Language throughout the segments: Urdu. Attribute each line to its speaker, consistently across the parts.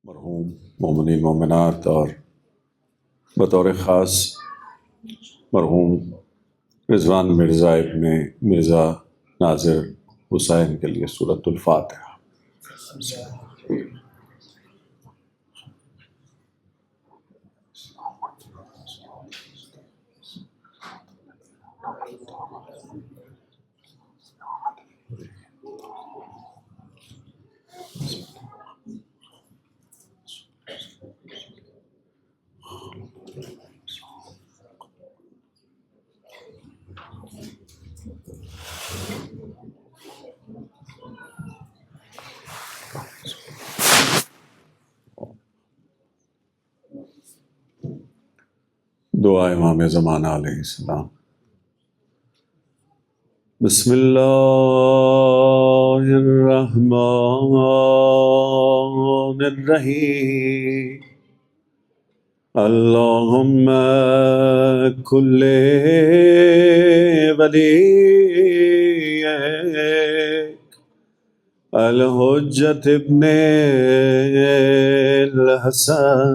Speaker 1: مرحوم مومنین مومنات اور بطور خاص مرحوم رضوان مرزا ابن مرزا ناظر حسین کے لیے سورۃ الفاتحہ۔ دعا امام زمانہ علیہ السلام۔ بسم اللہ الرحمن الرحیم۔ اللہم کل ولیک الحجۃ ابن الحسن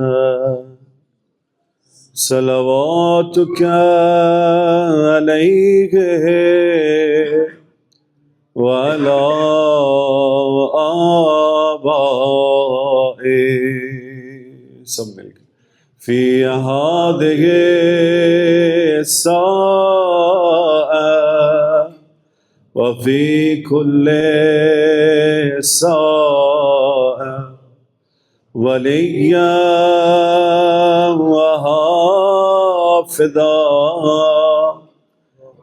Speaker 1: صلواتک علیہ وعلی آبائہ، سب مل کے فی ہذہ الساعة وفی کل ساعة ولیا وحافظا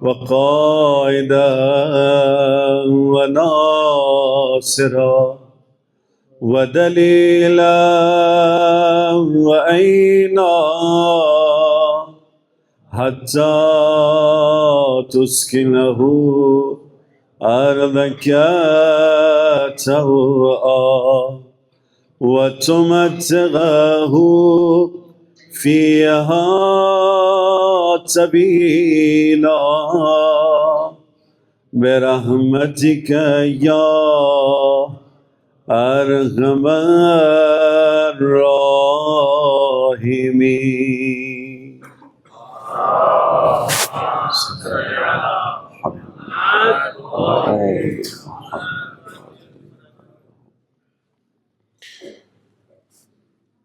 Speaker 1: وقائدا وناصرا ودلیلا وعینا حتی تسکنہ ارضک طوعا وتمتعه فيها سبيلا برحمتك يا أرحم الراحمين۔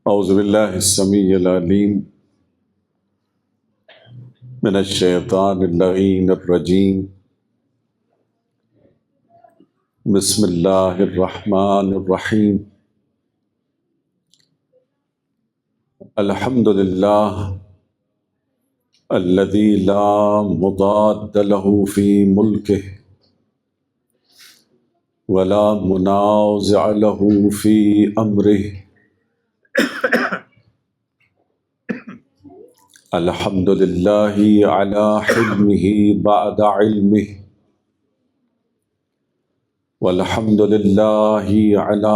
Speaker 1: اعوذ باللہ السمیع العلیم من الشیطان اللعین الرجیم۔ بسم اللہ الرحمن الرحیم۔ الحمد للہ الذی لا مضاد له فی ملکہ ولا منازع له فی امرہ۔ الحمد للہ علی حلمہ بعد علمہ والحمد للہ علی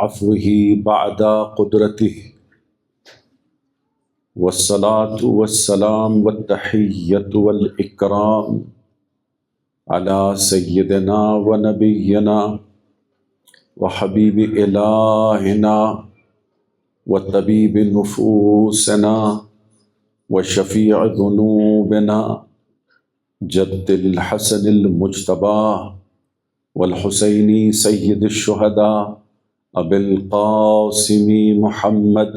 Speaker 1: عفوہ بعد قدرتہ، والصلاة والسلام والتحیۃ والاکرام علی سیدنا ونبینا وحبیب الہنا وطبیب نفوسنا وشفیع ذنوبنا جد الحسن المجتبی والحسینی سید الشہداء ابی القاسم محمد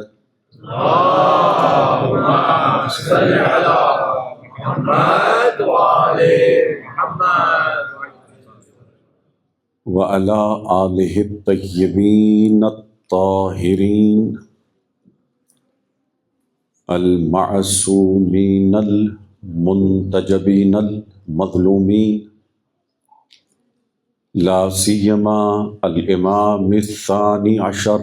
Speaker 2: اللہم صل علی محمد وآل محمد
Speaker 1: وعلی آلہ الطیبین الطاہرین المعصومین المنتجبین المظلومین، لا سیما الامام الثانی عشر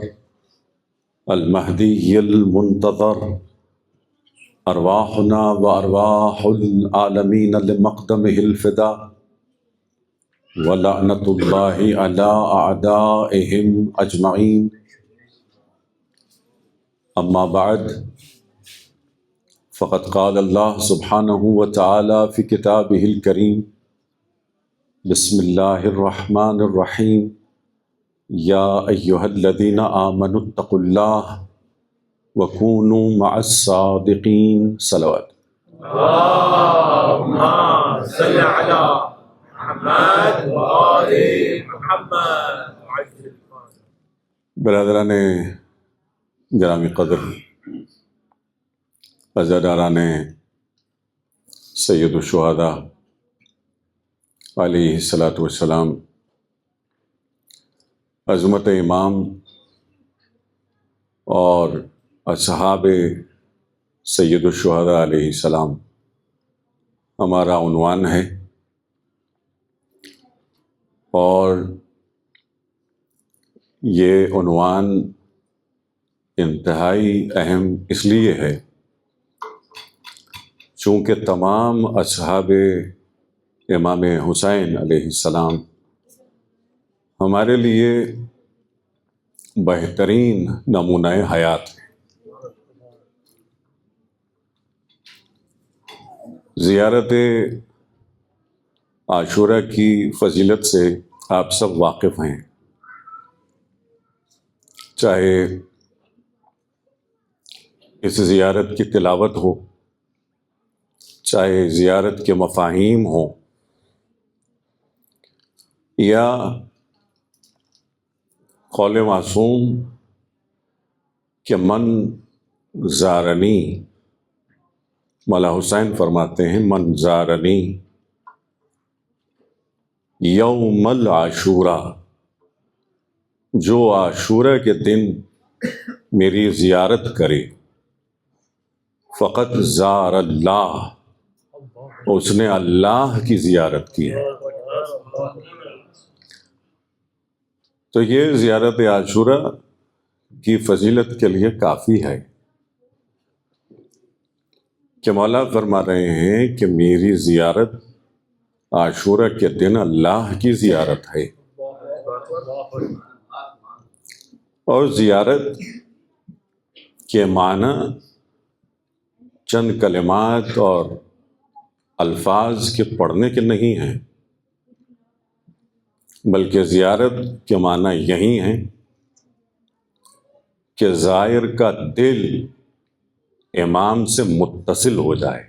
Speaker 1: المہدی المنتظر، ارواحنا وارواح العالمین لمقدمہ الفدا، ولعنۃ اللہ علی اعدائہم اجمعین۔ اما بعد، فقد قال اللہ سبحانہ وتعالی فی کتابہ الکریم، بسم اللہ الرحمن الرحیم، یا ایہا الذین آمنوا اتقوا اللہ وکونوا مع الصادقین. صلوات.
Speaker 2: اللهم صل على محمد وآل محمد.
Speaker 1: برادران گرامی قدر، عزاداران سید الشہداء علیہ الصلاۃ والسلام، عظمت امام اور اصحاب سید الشہداء علیہ السلام ہمارا عنوان ہے، اور یہ عنوان انتہائی اہم اس لیے ہے چونکہ تمام اصحاب امام حسین علیہ السلام ہمارے لیے بہترین نمونہ حیات ہیں. زیارت عاشورہ کی فضیلت سے آپ سب واقف ہیں، چاہے اس زیارت کی تلاوت ہو، چاہے زیارت کے مفاہیم ہوں، یا قول معصوم کہ من زارنی، مولا حسین فرماتے ہیں من زارنی یوم العاشورہ، جو عاشورہ کے دن میری زیارت کرے فقط زار اللہ، اس نے اللہ کی زیارت کی ہے. تو یہ زیارت عاشورہ کی فضیلت کے لیے کافی ہے کہ مولا فرما رہے ہیں کہ میری زیارت عاشورہ کے دن اللہ کی زیارت ہے. اور زیارت کے معنی چند کلمات اور الفاظ کے پڑھنے کے نہیں ہیں، بلکہ زیارت کے معنی یہی ہیں کہ زائر کا دل امام سے متصل ہو جائے.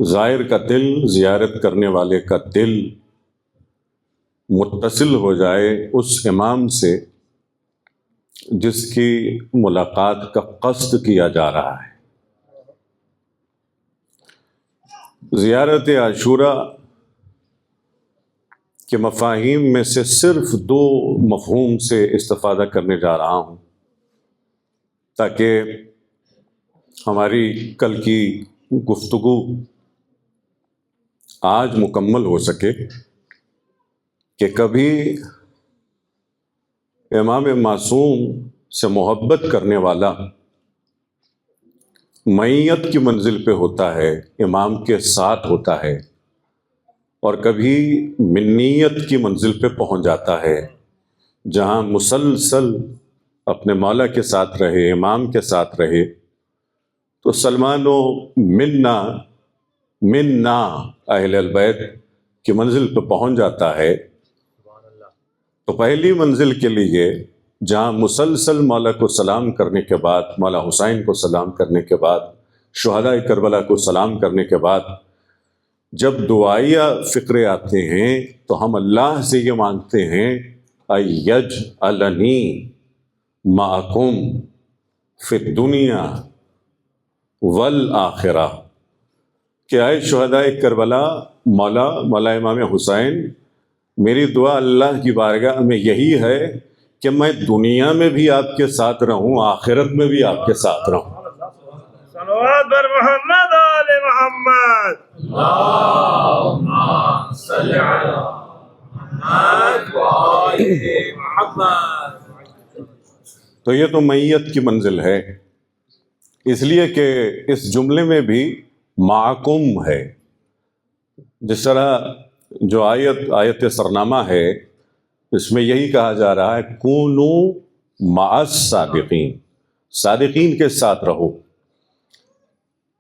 Speaker 1: زائر کا دل، زیارت کرنے والے کا دل متصل ہو جائے اس امام سے جس کی ملاقات کا قصد کیا جا رہا ہے. زیارت عاشورہ کے مفاہیم میں سے صرف 2 مفہوم سے استفادہ کرنے جا رہا ہوں تاکہ ہماری کل کی گفتگو آج مکمل ہو سکے کہ کبھی امام معصوم سے محبت کرنے والا معیت کی منزل پہ ہوتا ہے، امام کے ساتھ ہوتا ہے، اور کبھی منیت کی منزل پہ پہنچ جاتا ہے جہاں مسلسل اپنے مولا کے ساتھ رہے، امام کے ساتھ رہے. تو سلمان و منا اہل البیت کی منزل پہ پہنچ جاتا ہے. تو پہلی منزل کے لیے جہاں مسلسل مولا کو سلام کرنے کے بعد، مولا حسین کو سلام کرنے کے بعد، شہداء کربلا کو سلام کرنے کے بعد جب دعائیہ فقرے آتے ہیں تو ہم اللہ سے یہ مانگتے ہیں ایجعلنی معکم فی الدنیا والآخرہ، کہ اے شہداء کربلا، مولا امام حسین، میری دعا اللہ کی بارگاہ میں یہی ہے کہ میں دنیا میں بھی آپ کے ساتھ رہوں، آخرت میں بھی آپ کے ساتھ رہوں.
Speaker 2: صلوات بر محمد آل محمد. اللهم صل على محمد وآل محمد.
Speaker 1: تو یہ تو معیت کی منزل ہے، اس لیے کہ اس جملے میں بھی معکم ہے. جس طرح جو آیت سرنامہ ہے اس میں یہی کہا جا رہا ہے کونو مع الصادقین، صادقین کے ساتھ رہو.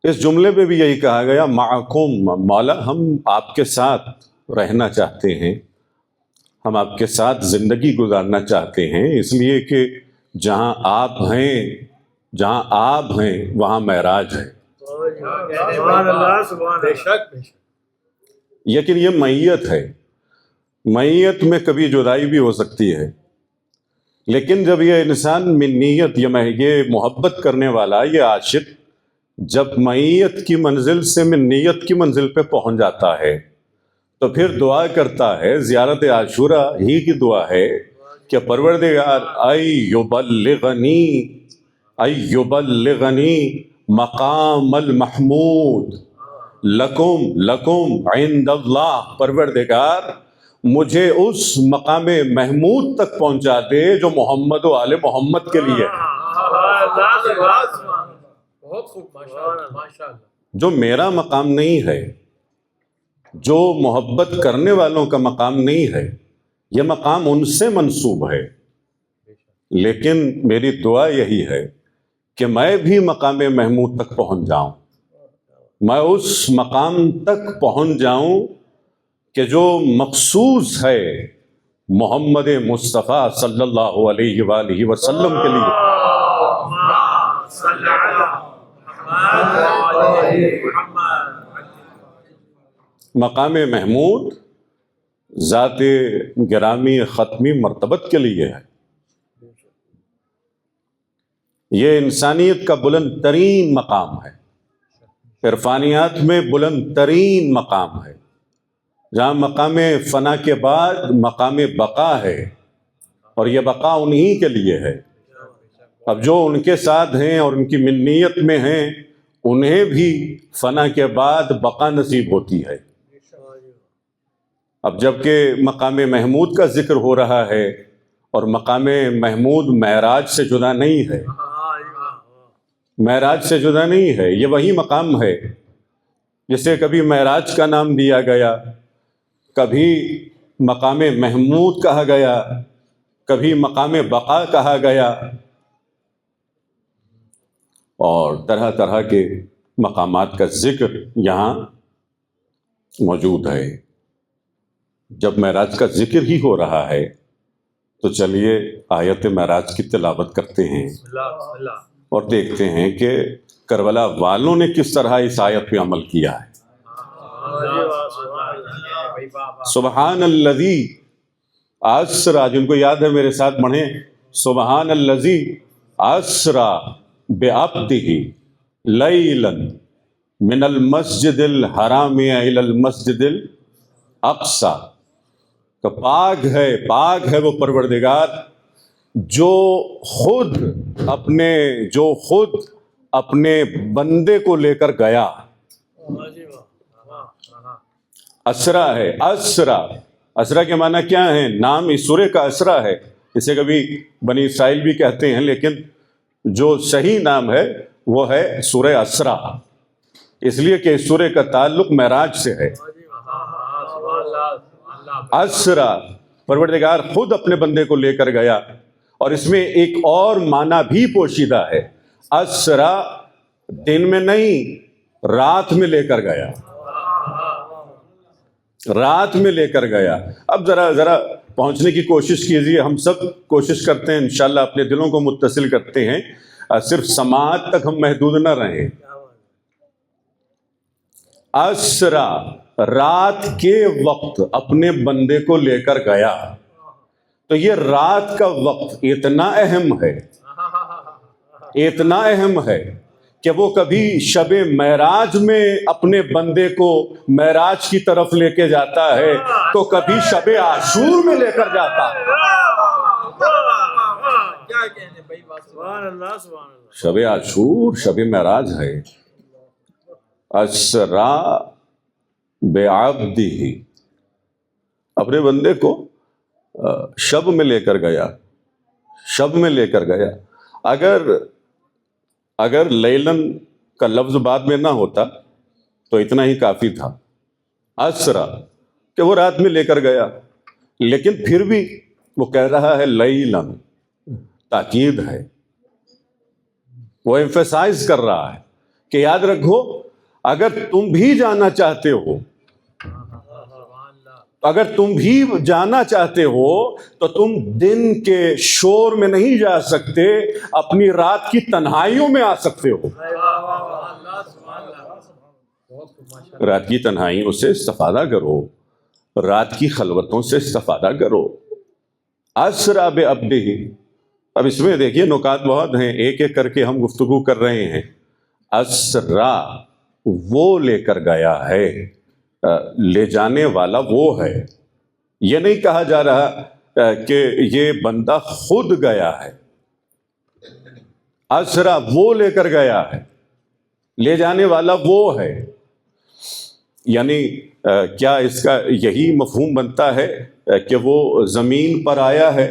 Speaker 1: اس جملے میں بھی یہی کہا گیا معکم، مولا ہم آپ کے ساتھ رہنا چاہتے ہیں، ہم آپ کے ساتھ زندگی گزارنا چاہتے ہیں، اس لیے کہ جہاں آپ ہیں وہاں معراج ہے۔
Speaker 2: سبحان اللہ سبحان
Speaker 3: بے
Speaker 2: اللہ۔
Speaker 3: شک
Speaker 1: لیکن یہ معیت ہے، معیت میں کبھی جدائی بھی ہو سکتی ہے، لیکن جب یہ انسان من نیت، یہ محبت کرنے والا، یہ عاشق جب معیت کی منزل سے من نیت کی منزل پہ پہنچ جاتا ہے تو پھر دعا کرتا ہے، زیارت عاشورہ ہی کی دعا ہے کہ پروردگار یبلغنی مقام المحمود لکم عند اللہ، پروردگار مجھے اس مقام محمود تک پہنچا دے جو محمد و آل محمد کے لیے ہے،
Speaker 3: بہت خوب، ماشاء اللہ۔
Speaker 1: جو میرا مقام نہیں ہے، جو محبت کرنے والوں کا مقام نہیں ہے، یہ مقام ان سے منسوب ہے۔ لیکن میری دعا یہی ہے کہ میں بھی مقام محمود تک پہنچ جاؤں، میں اس مقام تک پہنچ جاؤں کہ جو مخصوص ہے محمد مصطفیٰ صلی اللہ علیہ وآلہ وسلم کے لیے۔
Speaker 2: صلی علی محمد۔
Speaker 1: مقام محمود ذات گرامی ختمی مرتبت کے لیے ہے، یہ انسانیت کا بلند ترین مقام ہے، عرفانیات میں بلند ترین مقام ہے، جہاں مقام فنا کے بعد مقام بقا ہے، اور یہ بقا انہی کے لیے ہے۔ اب جو ان کے ساتھ ہیں اور ان کی منیت میں ہیں، انہیں بھی فنا کے بعد بقا نصیب ہوتی ہے۔ اب جب کہ مقام محمود کا ذکر ہو رہا ہے، اور مقام محمود معراج سے جدا نہیں ہے، معراج سے جدا نہیں ہے، یہ وہی مقام ہے جسے کبھی معراج کا نام دیا گیا، کبھی مقام محمود کہا گیا، کبھی مقام بقا کہا گیا، اور طرح طرح کے مقامات کا ذکر یہاں موجود ہے۔ جب معراج کا ذکر ہی ہو رہا ہے تو چلیے آیت معراج کی تلاوت کرتے ہیں اور دیکھتے ہیں کہ کربلا والوں نے کس طرح اس آیت پہ عمل کیا ہے۔ سبحان الذی اسرا، جن کو یاد ہے میرے ساتھ پڑھیں، سبحان الذی اسرا بعبدہ لیلا من المسجد الحرام الی المسجد الاقصی، کہ پاک ہے وہ پروردگار جو خود اپنے بندے کو لے کر گیا۔ اسرا ہے، اسرا کے معنی کیا ہے؟ نام اس سورہ کا اسرا ہے، اسے کبھی بنی اسرائیل بھی کہتے ہیں، لیکن جو صحیح نام ہے وہ ہے سورہ اسرا، اس لیے کہ اس سورہ کا تعلق معراج سے ہے۔ اسرا، پروردگار خود اپنے بندے کو لے کر گیا، اور اس میں ایک اور معنی بھی پوشیدہ ہے، اسرا دن میں نہیں، رات میں لے کر گیا، رات میں لے کر گیا۔ اب ذرا پہنچنے کی کوشش کیجیے، ہم سب کوشش کرتے ہیں انشاءاللہ اپنے دلوں کو متصل کرتے ہیں، صرف سماعت تک ہم محدود نہ رہیں۔ اسرا، رات کے وقت اپنے بندے کو لے کر گیا، تو یہ رات کا وقت اتنا اہم ہے کہ وہ کبھی شب معراج میں اپنے بندے کو معراج کی طرف لے کے جاتا ہے تو کبھی شب عاشور میں لے کر جاتا ہے۔ شب عاشور شب معراج ہے۔ اسرا بعبدہ، اپنے بندے کو شب میں لے کر گیا، اگر لیلن کا لفظ بعد میں نہ ہوتا تو اتنا ہی کافی تھا، اسرا کہ وہ رات میں لے کر گیا، لیکن پھر بھی وہ کہہ رہا ہے لیلن، تاکید ہے، وہ ایمفیسائز کر رہا ہے کہ یاد رکھو اگر تم بھی جانا چاہتے ہو اگر تم بھی جانا چاہتے ہو تو تم دن کے شور میں نہیں جا سکتے، اپنی رات کی تنہائیوں میں آ سکتے ہو۔ رات کی تنہائیوں سے استفادہ کرو، رات کی خلوتوں سے استفادہ کرو۔ اسرا بعبدہ، اب اس میں دیکھیے نکات بہت ہیں، ایک ایک کر کے ہم گفتگو کر رہے ہیں۔ اسرا وہ لے کر گیا ہے، لے جانے والا وہ ہے۔ یہ نہیں کہا جا رہا کہ یہ بندہ خود گیا ہے۔ اسرا وہ لے کر گیا ہے، لے جانے والا وہ ہے۔ یعنی کیا اس کا یہی مفہوم بنتا ہے کہ وہ زمین پر آیا ہے؟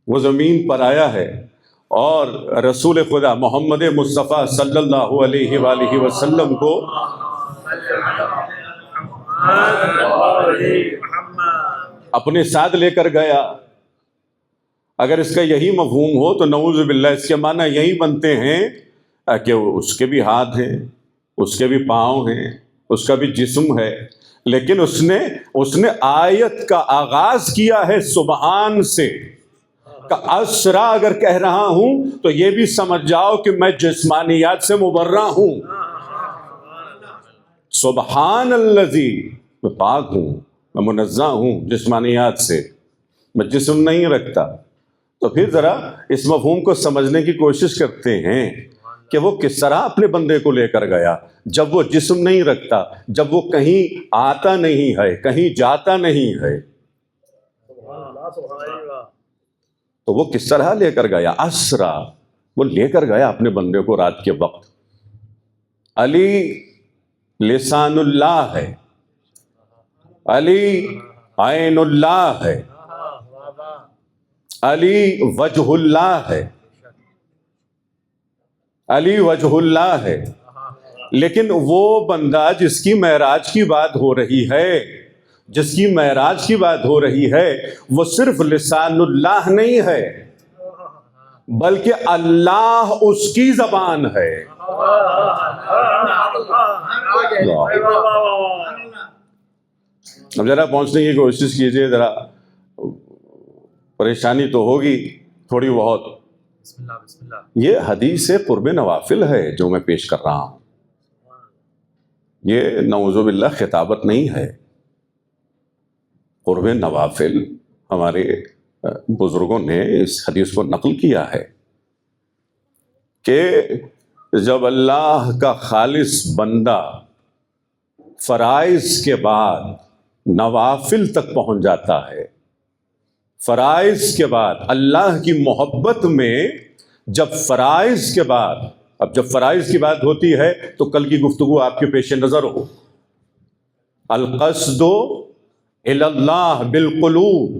Speaker 1: وہ زمین پر آیا ہے اور رسول خدا محمد مصطفیٰ صلی اللہ علیہ وآلہ وسلم کو اپنے ساتھ لے کر گیا۔ اگر اس کا یہی مفہوم ہو تو نعوذ باللہ اس کے معنی یہی بنتے ہیں کہ اس کے بھی ہاتھ ہیں، اس کے بھی پاؤں ہیں، اس کا بھی جسم ہے، لیکن اس نے آیت کا آغاز کیا ہے سبحان سے۔ کہ اسرا اگر کہہ رہا ہوں تو یہ بھی سمجھ جاؤ کہ میں جسمانیات سے مبرہ ہوں۔ سبحان الذی، میں پاک ہوں، میں منزہ ہوں جسمانیات سے، میں جسم نہیں رکھتا۔ تو پھر ذرا اس مفہوم کو سمجھنے کی کوشش کرتے ہیں کہ وہ کس طرح اپنے بندے کو لے کر گیا جب وہ جسم نہیں رکھتا، جب وہ کہیں آتا نہیں ہے، کہیں جاتا نہیں ہے، تو وہ کس طرح لے کر گیا؟ اسرا، وہ لے کر گیا اپنے بندے کو رات کے وقت۔ علی لسان اللہ ہے، علی عین اللہ ہے، علی وجہ اللہ ہے، علی وجہ اللہ ہے۔ لیکن وہ بندہ جس کی معراج کی بات ہو رہی ہے، جس کی معراج کی بات ہو رہی ہے، وہ صرف لسان اللہ نہیں ہے بلکہ اللہ اس کی زبان ہے۔ اب ذرا پہنچنے کی کوشش کیجئے، ذرا پریشانی تو ہوگی تھوڑی بہت۔
Speaker 3: بسم اللہ بسم اللہ۔
Speaker 1: یہ حدیث قرب نوافل ہے جو میں پیش کر رہا ہوں، یہ نعوذ باللہ خطابت نہیں ہے۔ قرب نوافل ہمارے بزرگوں نے اس حدیث کو نقل کیا ہے کہ جب اللہ کا خالص بندہ فرائض کے بعد نوافل تک پہنچ جاتا ہے، فرائض کے بعد اللہ کی محبت میں، جب فرائض کے بعد، اب جب فرائض کی بات ہوتی ہے تو کل کی گفتگو آپ کے پیش نظر ہو، القصد الی اللہ بالقلوب،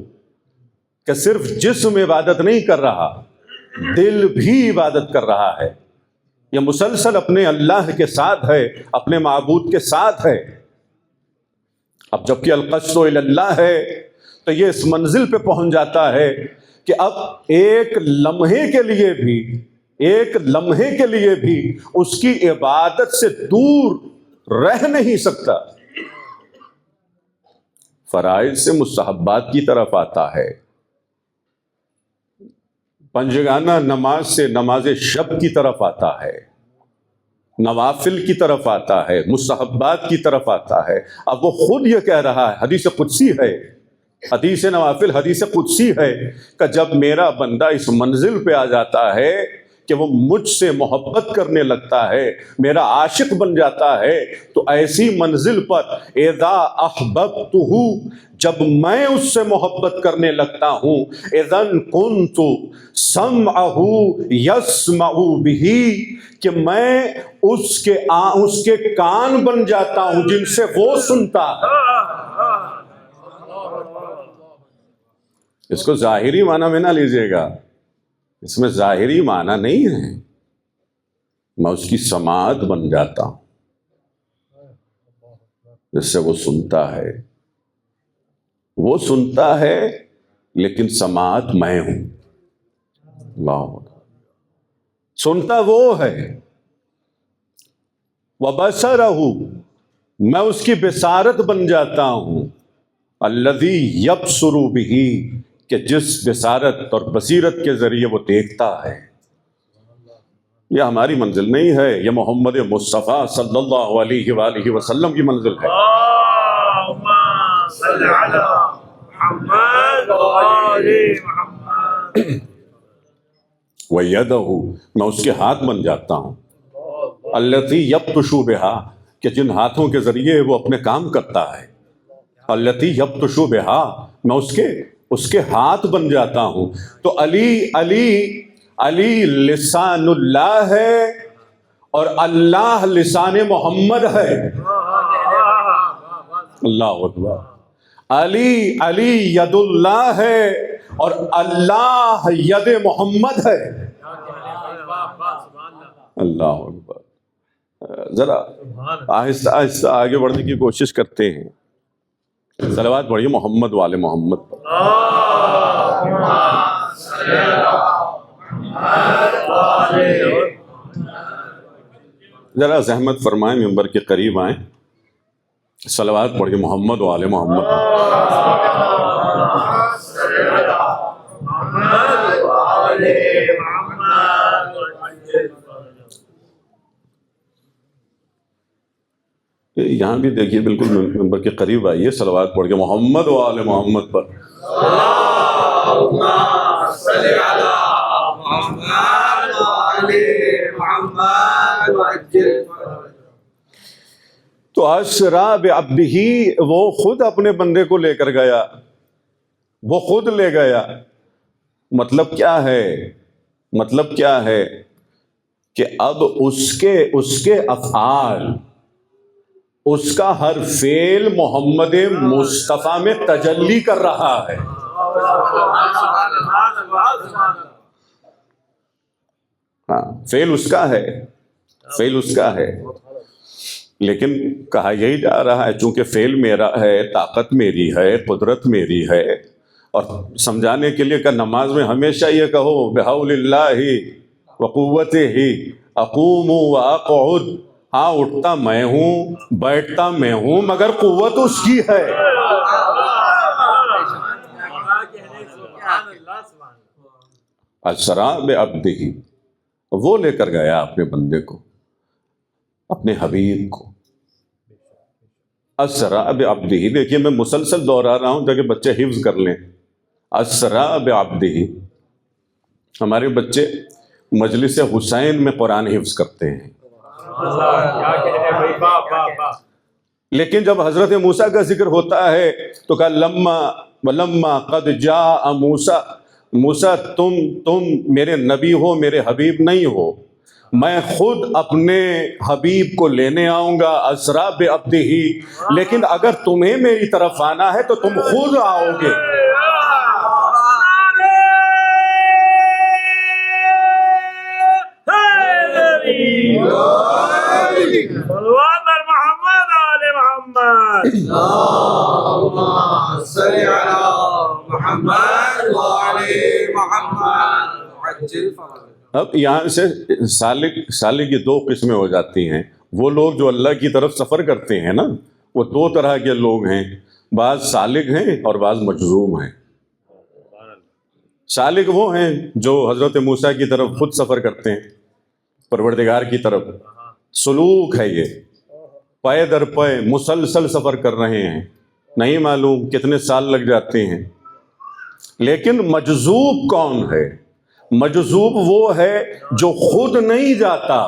Speaker 1: کہ صرف جسم عبادت نہیں کر رہا، دل بھی عبادت کر رہا ہے، یہ مسلسل اپنے اللہ کے ساتھ ہے، اپنے معبود کے ساتھ ہے۔ اب جب کہ القصد الی اللہ ہے تو یہ اس منزل پہ پہنچ جاتا ہے کہ اب ایک لمحے کے لیے بھی اس کی عبادت سے دور رہ نہیں سکتا۔ فرائض سے مستحبات کی طرف آتا ہے، پنجگانہ نماز سے نماز شب کی طرف آتا ہے، نوافل کی طرف آتا ہے، مستحبات کی طرف آتا ہے۔ اب وہ خود یہ کہہ رہا ہے، حدیث قدسی ہے، حدیث نوافل حدیث قدسی ہے کہ جب میرا بندہ اس منزل پہ آ جاتا ہے کہ وہ مجھ سے محبت کرنے لگتا ہے، میرا عاشق بن جاتا ہے، تو ایسی منزل پر اذا احببتہ، جب میں اس سے محبت کرنے لگتا ہوں، اذن کنت سمعہ یسمع بہ، کہ میں اس کے کان بن جاتا ہوں جن سے وہ سنتا ہے۔ اس کو ظاہری معنی میں نہ لیجئے گا، اس میں ظاہری معنی نہیں ہے، میں اس کی سماعت بن جاتا ہوں جس سے وہ سنتا ہے۔ وہ سنتا ہے لیکن سماعت میں ہوں۔ اللہ سنتا وہ ہے، وَبَصَرَهُ، میں اس کی بصارت بن جاتا ہوں، الذی یبصر بہ، کہ جس بصارت اور بصیرت کے ذریعے وہ دیکھتا ہے. یہ ہماری منزل نہیں ہے، یہ محمد مصطفیٰ صلی اللہ علیہ وآلہ وسلم کی منزل ہے.
Speaker 2: اللهم صل على محمد وآل محمد.
Speaker 1: وَيَدَهُ، میں اس کے ہاتھ بن جاتا ہوں. الَّتِي يَبْطِشُ بِهَا، کہ جن ہاتھوں کے ذریعے وہ اپنے کام کرتا ہے. الَّتِي يَبْطِشُ بِهَا، میں اس کے ہاتھ بن جاتا ہوں. تو علی لسان اللہ ہے اور اللہ لسان محمد ہے. اللہ اکبر. علی ید اللہ ہے اور اللہ ید محمد ہے. اللہ اکبر. ذرا آہستہ آہستہ آگے بڑھنے کی کوشش کرتے ہیں. صلوات پڑھیے محمد والے محمد پر. ذرا زحمت فرمائیں، ممبر کے قریب آئیں. صلوات پڑھیے محمد والے محمد پر. یہاں بھی دیکھیے بالکل ممبر کے قریب آئیے. صلوات پڑھ کے محمد والے محمد پر. تو اسرا بعبدہ، وہ خود اپنے بندے کو لے کر گیا، وہ خود لے گیا. مطلب کیا ہے کہ اب اس کے افعال، اس کا ہر فعل محمد مصطفیٰ میں تجلی کر رہا ہے. ہاں، فعل اس کا ہے لیکن کہا یہی جا رہا ہے چونکہ فعل میرا ہے، طاقت میری ہے، قدرت میری ہے. اور سمجھانے کے لیے کہ نماز میں ہمیشہ یہ کہو بحول اللہ وقوتہ اقوم واقعد. ہاں، اٹھتا میں ہوں، بیٹھتا میں ہوں، مگر قوت اس کی ہے. اسرا بعبدہ، وہ لے کر گیا اپنے بندے کو، اپنے حبیب کو. اسرا بعبدہ، دیکھیے میں مسلسل دوہرا رہا ہوں تاکہ بچے حفظ کر لیں. اسرا بعبدہ. ہمارے بچے مجلس حسین میں قرآن حفظ کرتے ہیں، لیکن جب حضرت موسیٰ کا ذکر ہوتا ہے تو کہا لما قد جاء موسیٰ. موسیٰ تم میرے نبی ہو، میرے حبیب نہیں ہو. میں خود اپنے حبیب کو لینے آؤں گا. اسرا بعبدہ، لیکن اگر تمہیں میری طرف آنا ہے تو تم خود آؤ گے. اب یہاں سے سالک کی دو قسمیں ہو جاتی ہیں. وہ لوگ جو اللہ کی طرف سفر کرتے ہیں نا، وہ دو طرح کے لوگ ہیں. بعض سالک ہیں اور بعض مجذوب ہیں. سالک وہ ہیں جو حضرت موسیٰ کی طرف خود سفر کرتے ہیں، پروردگار کی طرف. سلوک ہے یہ، پے در پے مسلسل سفر کر رہے ہیں، نہیں معلوم کتنے سال لگ جاتے ہیں. لیکن مجذوب کون ہے؟ مجذوب وہ ہے جو خود نہیں جاتا،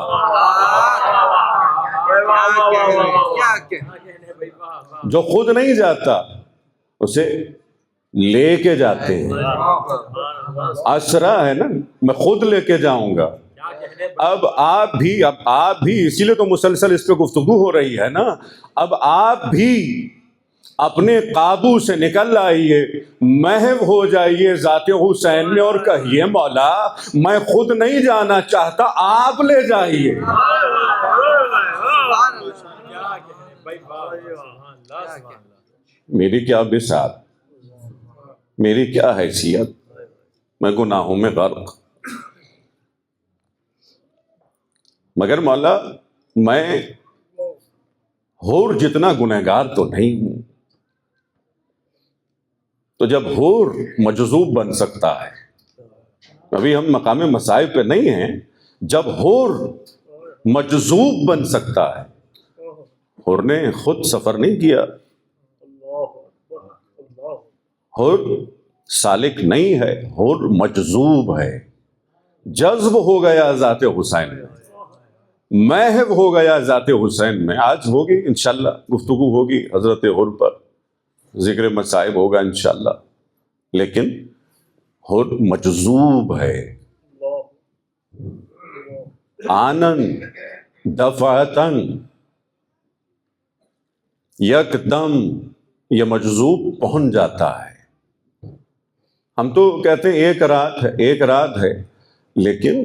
Speaker 1: جو خود نہیں جاتا، اسے لے کے جاتے ہیں. اسرا ہے نا، میں خود لے کے جاؤں گا. اب آپ بھی اسی لیے تو مسلسل اس پہ گفتگو ہو رہی ہے نا. اب آپ بھی اپنے قابو سے نکل آئیے، محو ہو جائیے ذات حسین میں اور کہیے مولا میں خود نہیں جانا چاہتا، آپ لے جائیے. میری کیا بساط، میری کیا حیثیت، میں گناہوں میں غرق. مگر مولا میں ہور جتنا گنہگار تو نہیں ہوں. تو جب حور مجذوب بن سکتا ہے، ابھی ہم مقام مصائب پہ نہیں ہیں، جب حور مجذوب بن سکتا ہے، حور نے خود سفر نہیں کیا، حور سالک نہیں ہے، حور مجذوب ہے، جذب ہو گیا ذات حسین میں، محو ہو گیا ذات حسین میں۔ آج ہوگی انشاءاللہ گفتگو ہوگی حضرت حور پر، ذکر مصائب ہوگا انشاءاللہ، لیکن حور مجذوب ہے، آنن دفعتن، یکدم یہ مجذوب پہنچ جاتا ہے۔ ہم تو کہتے ہیں ایک رات ہے، لیکن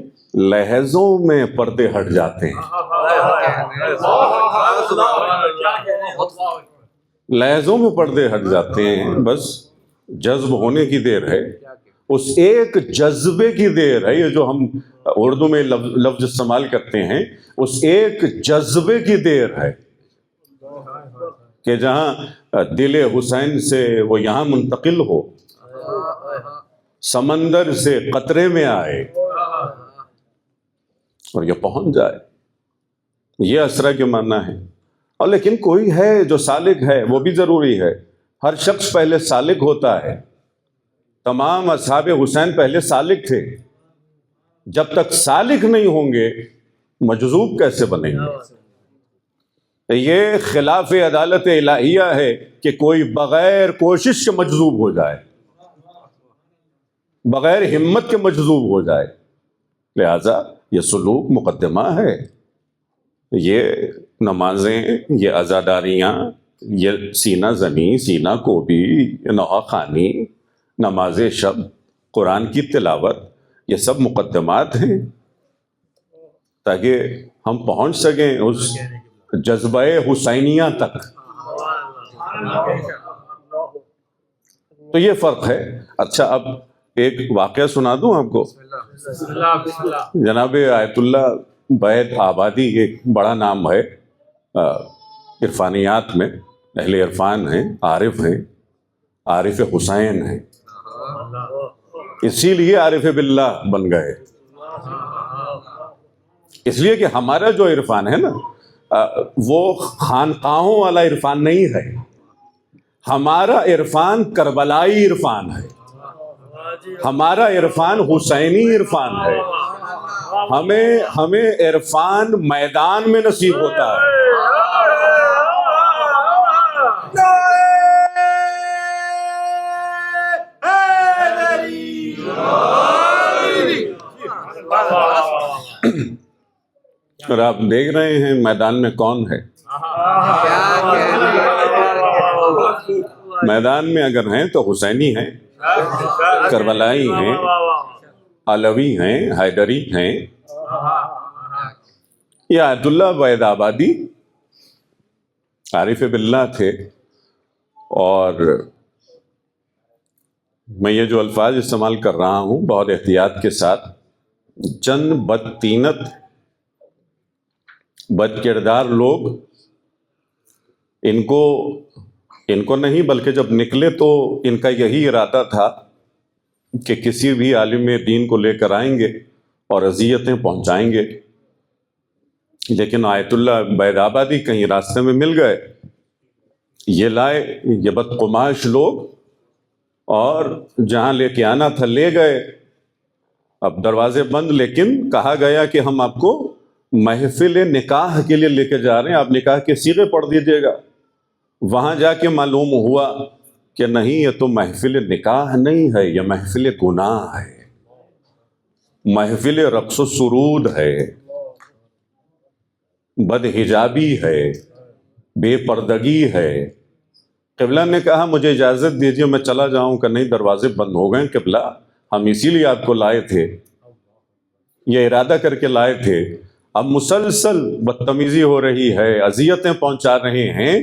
Speaker 1: لہجوں میں پردے ہٹ جاتے ہیں، لہجوں میں پردے ہٹ جاتے ہیں، بس جذب ہونے کی دیر ہے، اس ایک جذبے کی دیر ہے، یہ جو ہم اردو میں لفظ استعمال کرتے ہیں، اس ایک جذبے کی دیر ہے کہ جہاں دل حسین سے وہ یہاں منتقل ہو، سمندر سے قطرے میں آئے اور یہ پہنچ جائے، یہ اسرا کے معنی ہے۔ اور لیکن کوئی ہے جو سالک ہے، وہ بھی ضروری ہے، ہر شخص پہلے سالک ہوتا ہے، تمام اصحاب حسین پہلے سالک تھے، جب تک سالک نہیں ہوں گے مجذوب کیسے بنیں گے؟ یہ خلاف عدالت الہیہ ہے کہ کوئی بغیر کوشش کے مجذوب ہو جائے، بغیر ہمت کے مجذوب ہو جائے، لہذا یہ سلوک مقدمہ ہے، یہ نمازیں، یہ عزاداریاں، یہ سینہ زنی، سینہ کوبی، یہ نوحہ خوانی، نماز شب، قرآن کی تلاوت، یہ سب مقدمات ہیں تاکہ ہم پہنچ سکیں اس جذبہ حسینیہ تک۔ تو یہ فرق ہے۔ اچھا، اب ایک واقعہ سنا دوں آپ کو۔ جناب آیت اللہ بیت آبادی ایک بڑا نام ہے عرفانیات میں، اہل عرفان ہیں، عارف حسین ہیں، اسی لیے عارف باللہ بن گئے، اس لیے کہ ہمارا جو عرفان ہے نا وہ خانقاہوں والا عرفان نہیں ہے، ہمارا عرفان کربلائی عرفان ہے، ہمارا عرفان حسینی عرفان ہے، ہمیں عرفان میدان میں نصیب ہوتا ہے۔ اور آپ دیکھ رہے ہیں میدان میں کون ہے، میدان میں اگر ہیں تو حسینی ہیں، کربلائی ہیں، علوی ہیں، حیدری ہیں۔ یہ آیت اللہ بیت آبادی عارف باللہ تھے، اور میں یہ جو الفاظ استعمال کر رہا ہوں بہت احتیاط کے ساتھ، چند بدطینت، بد کردار لوگ ان کو نہیں، بلکہ جب نکلے تو ان کا یہی ارادہ تھا کہ کسی بھی عالم دین کو لے کر آئیں گے اور اذیتیں پہنچائیں گے، لیکن آیت اللہ بیت آبادی کہیں راستے میں مل گئے، یہ لائے، یہ بدقماش لوگ، اور جہاں لے کے آنا تھا لے گئے۔ اب دروازے بند، لیکن کہا گیا کہ ہم آپ کو محفل نکاح کے لیے لے کے جا رہے ہیں، آپ نکاح کے صیغے پڑھ دیجیے گا۔ وہاں جا کے معلوم ہوا کہ نہیں، یہ تو محفل نکاح نہیں ہے، یہ محفل گناہ ہے، محفل رقص و سرود ہے، بد حجابی ہے، بے پردگی ہے۔ قبلہ نے کہا مجھے اجازت دیجیے میں چلا جاؤں، کہ نہیں، دروازے بند ہو گئے قبلہ، ہم اسی لیے آپ کو لائے تھے، یہ ارادہ کر کے لائے تھے۔ اب مسلسل بدتمیزی ہو رہی ہے، اذیتیں پہنچا رہے ہیں،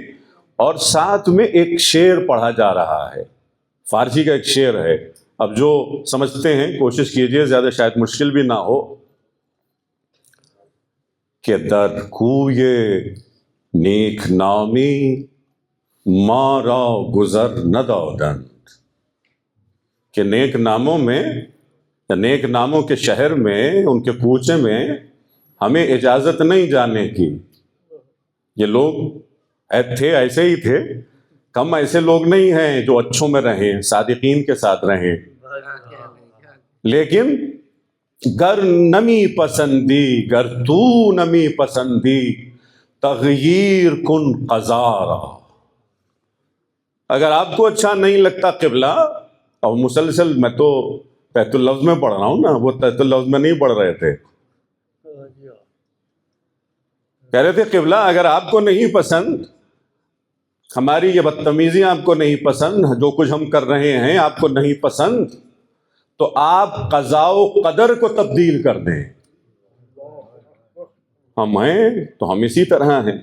Speaker 1: اور ساتھ میں ایک شعر پڑھا جا رہا ہے، فارسی کا ایک شعر ہے۔ اب جو سمجھتے ہیں کوشش کیجئے، زیادہ شاید مشکل بھی نہ ہو، کہ در کوی نیک نامی ما را گذر ندادند، کہ نیک ناموں میں، نیک ناموں کے شہر میں، ان کے کوچے میں ہمیں اجازت نہیں جانے کی. یہ لوگ تھے، ایسے ہی تھے. ہم ایسے لوگ نہیں ہیں جو اچھوں میں رہیں، صادقین کے ساتھ رہیں. لیکن گر نمی پسندی، گر تو نمی پسندی، تغییر کن قضارا. اگر آپ کو اچھا نہیں لگتا قبلہ، اور مسلسل میں تو تحت اللفظ میں پڑھ رہا ہوں نا، وہ تحت اللفظ میں نہیں پڑھ رہے تھے. کہہ رہے تھے قبلہ اگر آپ کو نہیں پسند، ہماری یہ بدتمیزی آپ کو نہیں پسند، جو کچھ ہم کر رہے ہیں آپ کو نہیں پسند، تو آپ قضاء و قدر کو تبدیل کر دیں. ہم ہیں تو ہم اسی طرح ہیں.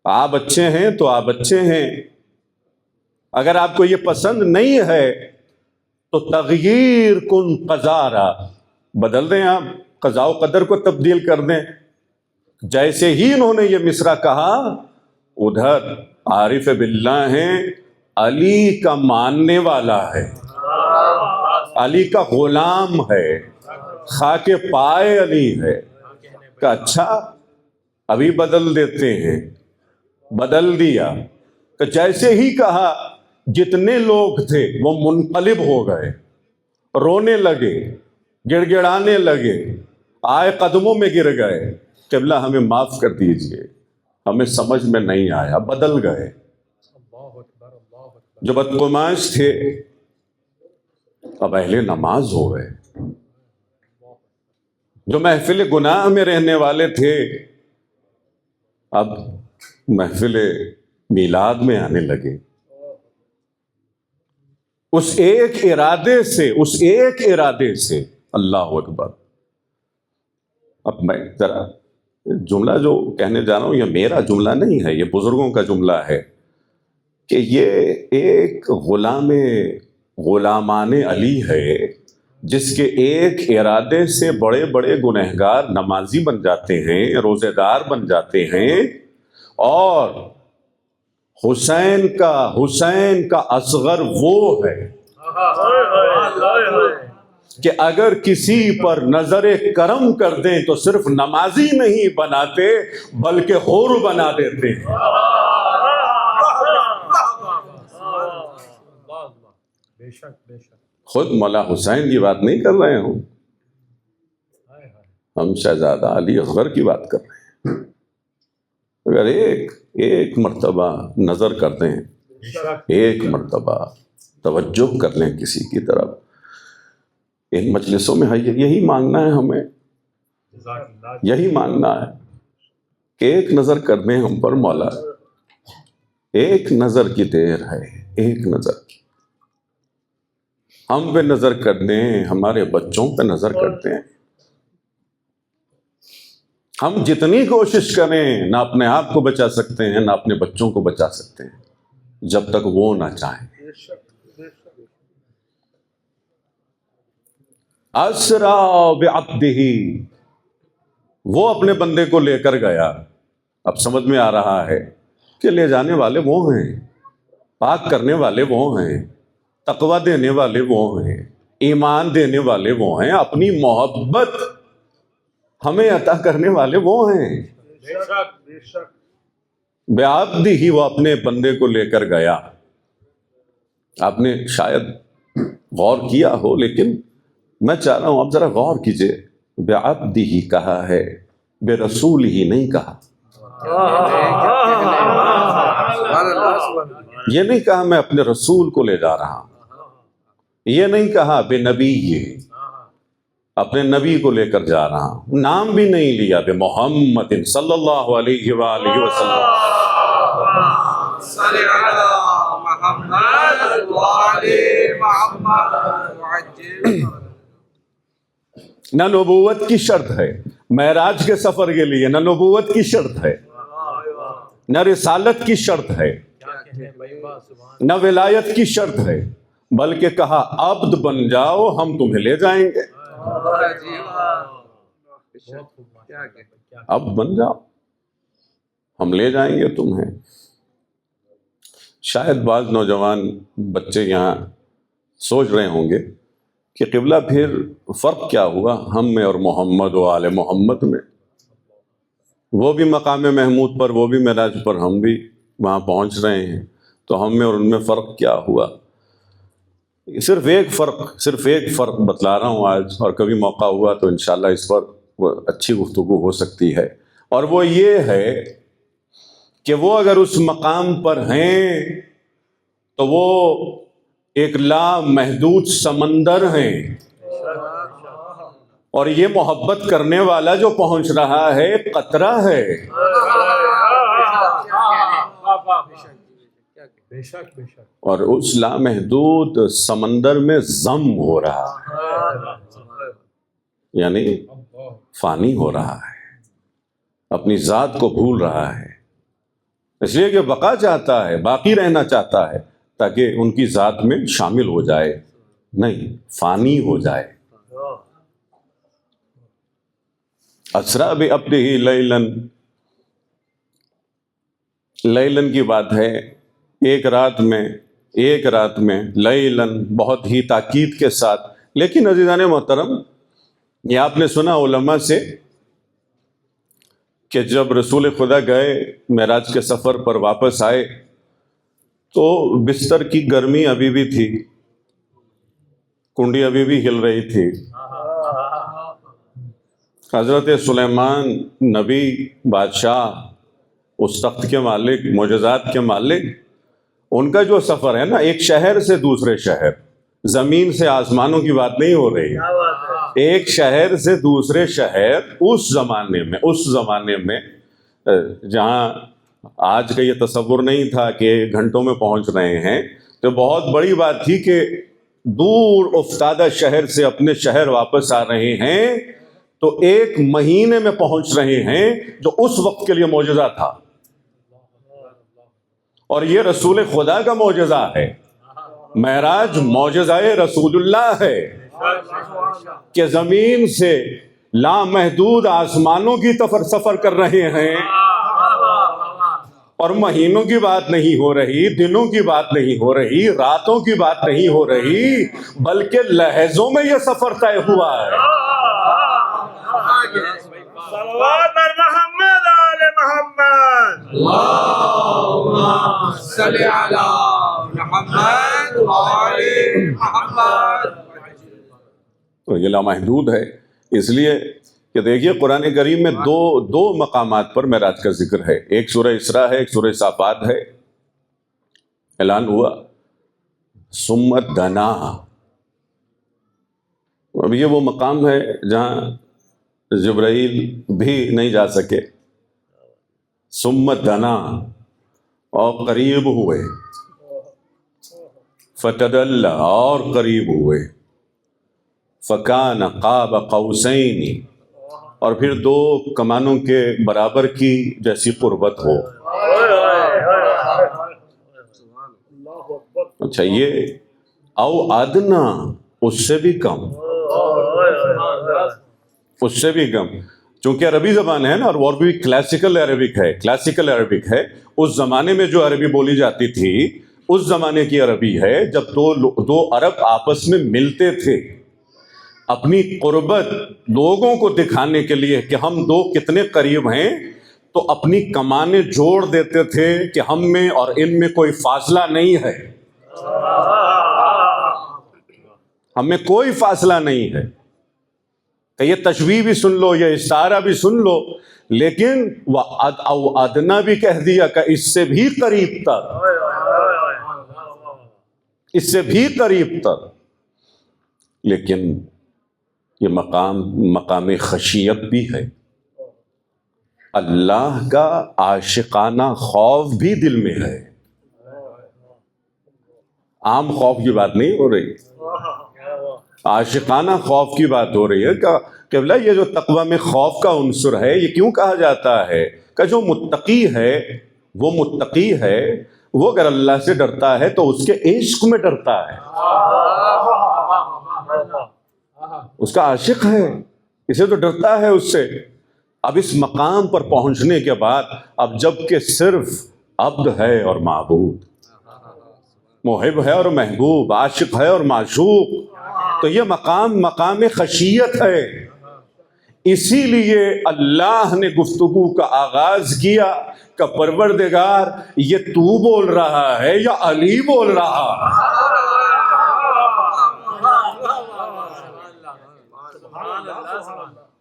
Speaker 1: آپ اچھے ہیں تو آپ اچھے ہیں. اگر آپ کو یہ پسند نہیں ہے تو تغییر کن قضارا، بدل دیں، آپ قضاء و قدر کو تبدیل کر دیں. جیسے ہی انہوں نے یہ مصرع کہا، ادھر عارف باللہ ہیں، علی کا ماننے والا ہے، علی کا غلام ہے، خاک پائے علی ہے. کہ اچھا ابھی بدل دیتے ہیں. بدل دیا کہ جیسے ہی کہا جتنے لوگ تھے وہ منقلب ہو گئے، رونے لگے، گڑ گڑانے لگے، آئے قدموں میں گر گئے. قبلہ ہمیں معاف کر دیجئے، ہمیں سمجھ میں نہیں آیا. بدل گئے. جو بدقماش تھے اب اہل نماز ہو گئے. جو محفل گناہ میں رہنے والے تھے اب محفل میلاد میں آنے لگے. اس ایک ارادے سے اللہ اکبر. اب میں ذرا جملہ جو کہنے جا رہا ہوں یہ میرا جملہ نہیں ہے، یہ بزرگوں کا جملہ ہے کہ یہ ایک غلامان علی ہے جس کے ایک ارادے سے بڑے بڑے گنہگار نمازی بن جاتے ہیں، روزے دار بن جاتے ہیں. اور حسین کا اصغر وہ ہے کہ اگر کسی پر نظر کرم کر دیں تو صرف نمازی نہیں بناتے بلکہ حور بنا دیتے ہیں. خود مولا حسین کی بات نہیں کر رہے ہوں، ہم شہزادہ علی اصغر کی بات کر رہے ہیں. اگر ایک مرتبہ نظر کر دیں، ایک مرتبہ توجہ کر لیں کسی کی طرف. ان مجلسوں میں یہی مانگنا ہے ہمیں، یہی مانگنا ہے کہ ایک نظر کر دیں ہم پر مولا. ایک نظر کی دیر ہے، ایک نظر کی. ہم پہ نظر کر دیں، ہمارے بچوں پہ نظر کر دیں. ہم جتنی کوشش کریں نہ اپنے آپ کو بچا سکتے ہیں نہ اپنے بچوں کو بچا سکتے ہیں جب تک وہ نہ چاہیں. اسرا بعبدہ، وہ اپنے بندے کو لے کر گیا. اب سمجھ میں آ رہا ہے کہ لے جانے والے وہ ہیں، پاک کرنے والے وہ ہیں، تقوی دینے والے وہ ہیں، ایمان دینے والے وہ ہیں، اپنی محبت ہمیں عطا کرنے والے وہ ہیں. بعبدہ، وہ اپنے بندے کو لے کر گیا. آپ نے شاید غور کیا ہو لیکن میں چاہ رہا ہوں آپ ذرا غور کیجئے. بعبدہ کہا ہے، بے رسول ہی نہیں کہا. یہ نہیں کہا میں اپنے رسول کو لے جا رہا ہوں، یہ نہیں کہا بے نبی، یہ اپنے نبی کو لے کر جا رہا ہوں. نام بھی نہیں لیا، بے محمد صلی اللہ علیہ وآلہ وسلم.
Speaker 2: صلی علی محمد وآل محمد.
Speaker 1: نہ نبوت کی شرط ہے معراج کے سفر کے لیے، نہ نبوت کی شرط ہے، نہ رسالت کی شرط ہے، نہ ولایت کی شرط ہے، بلکہ کہا عبد بن جاؤ ہم تمہیں لے جائیں گے. عبد بن جاؤ ہم لے جائیں گے تمہیں. شاید بعض نوجوان بچے یہاں سوچ رہے ہوں گے کہ قبلہ پھر فرق کیا ہوا ہم میں اور محمد و آل محمد میں؟ وہ بھی مقام محمود پر، وہ بھی معراج پر، ہم بھی وہاں پہنچ رہے ہیں، تو ہم میں اور ان میں فرق کیا ہوا؟ صرف ایک فرق بتلا رہا ہوں آج، اور کبھی موقع ہوا تو انشاءاللہ اس پر وہ اچھی گفتگو ہو سکتی ہے، اور وہ یہ ہے کہ وہ اگر اس مقام پر ہیں تو وہ ایک لامحدود سمندر ہیں، اور یہ محبت کرنے والا جو پہنچ رہا ہے قطرہ ہے،
Speaker 3: بے شک بے شک.
Speaker 1: اور اس لامحدود سمندر میں ضم ہو رہا ہے، یعنی فانی ہو رہا ہے، اپنی ذات کو بھول رہا ہے، اس لیے کہ بقا چاہتا ہے، باقی رہنا چاہتا ہے تاکہ ان کی ذات میں شامل ہو جائے، نہیں فانی ہو جائے۔ اسرا بعبدہ لیلاً، لیلاً کی بات ہے، ایک رات میں لیلاً بہت ہی تاکید کے ساتھ۔ لیکن عزیزان محترم، یہ آپ نے سنا علماء سے کہ جب رسول خدا گئے معراج کے سفر پر واپس آئے تو بستر کی گرمی ابھی بھی تھی، کنڈی ابھی بھی ہل رہی تھی۔ حضرت سلیمان نبی، بادشاہ، اس تخت کے مالک، معجزات کے مالک، ان کا جو سفر ہے نا، ایک شہر سے دوسرے شہر، زمین سے آسمانوں کی بات نہیں ہو رہی ہے، ایک شہر سے دوسرے شہر، اس زمانے میں جہاں آج کا یہ تصور نہیں تھا کہ گھنٹوں میں پہنچ رہے ہیں، تو بہت بڑی بات تھی کہ دور افتادہ شہر سے اپنے شہر واپس آ رہے ہیں تو 1 مہینے میں پہنچ رہے ہیں، جو اس وقت کے لیے معجزہ تھا۔ اور یہ رسول خدا کا معجزہ ہے، معراج معجزہ رسول اللہ ہے کہ زمین سے لامحدود آسمانوں کی سفر کر رہے ہیں، اور مہینوں کی بات نہیں ہو رہی، دنوں کی بات نہیں ہو رہی، راتوں کی بات نہیں ہو رہی، بلکہ لہجوں میں یہ سفر طے ہوا ہے۔
Speaker 2: صلوات محمد آل محمد، اللہم صلی علی محمد وآل محمد۔
Speaker 1: تو یہ لامحدود ہے، اس لیے کہ دیکھیے قرآن کریم میں دو مقامات پر معراج کا ذکر ہے، ایک سورہ اسراء ہے، ایک سورہ صافات ہے۔ اعلان ہوا ثم دنا، اب یہ وہ مقام ہے جہاں جبرائیل بھی نہیں جا سکے، ثم دنا، اور قریب ہوئے، فتدلی، اور قریب ہوئے، فکان قاب قوسین، اور پھر 2 کمانوں کے برابر کی جیسی قربت ہو۔ اچھا، یہ او ادنا، اس سے بھی کم، اس سے بھی کم، چونکہ عربی زبان ہے نا، اور بھی کلاسیکل عربک ہے، اس زمانے میں جو عربی بولی جاتی تھی اس زمانے کی عربی ہے، جب دو عرب آپس میں ملتے تھے، اپنی قربت لوگوں کو دکھانے کے لیے کہ ہم 2 کتنے قریب ہیں، تو اپنی کمانیں جوڑ دیتے تھے کہ ہم میں اور ان میں کوئی فاصلہ نہیں ہے، ہم میں کوئی فاصلہ نہیں ہے۔ کہ یہ تشبیہ بھی سن لو، یہ استعارہ بھی سن لو، لیکن او ادنا بھی کہہ دیا کہ اس سے بھی قریب تر، اس سے بھی قریب تر۔ لیکن یہ مقام خشیت بھی ہے، اللہ کا عاشقانہ خوف بھی دل میں ہے، عام خوف کی بات نہیں ہو رہی، عاشقانہ خوف کی بات ہو رہی ہے۔ کہ یہ جو تقوی میں خوف کا عنصر ہے، یہ کیوں کہا جاتا ہے کہ جو متقی ہے وہ اگر اللہ سے ڈرتا ہے تو اس کے عشق میں ڈرتا ہے، اس کا عاشق ہے، اسے تو ڈرتا ہے اس سے۔ اب اس مقام پر پہنچنے کے بعد اب جب کہ صرف عبد ہے اور معبود، محب ہے اور محبوب، عاشق ہے اور معشوق، تو یہ مقام خشیت ہے۔ اسی لیے اللہ نے گفتگو کا آغاز کیا کہ پروردگار یہ تو بول رہا ہے یا علی بول رہا ہے؟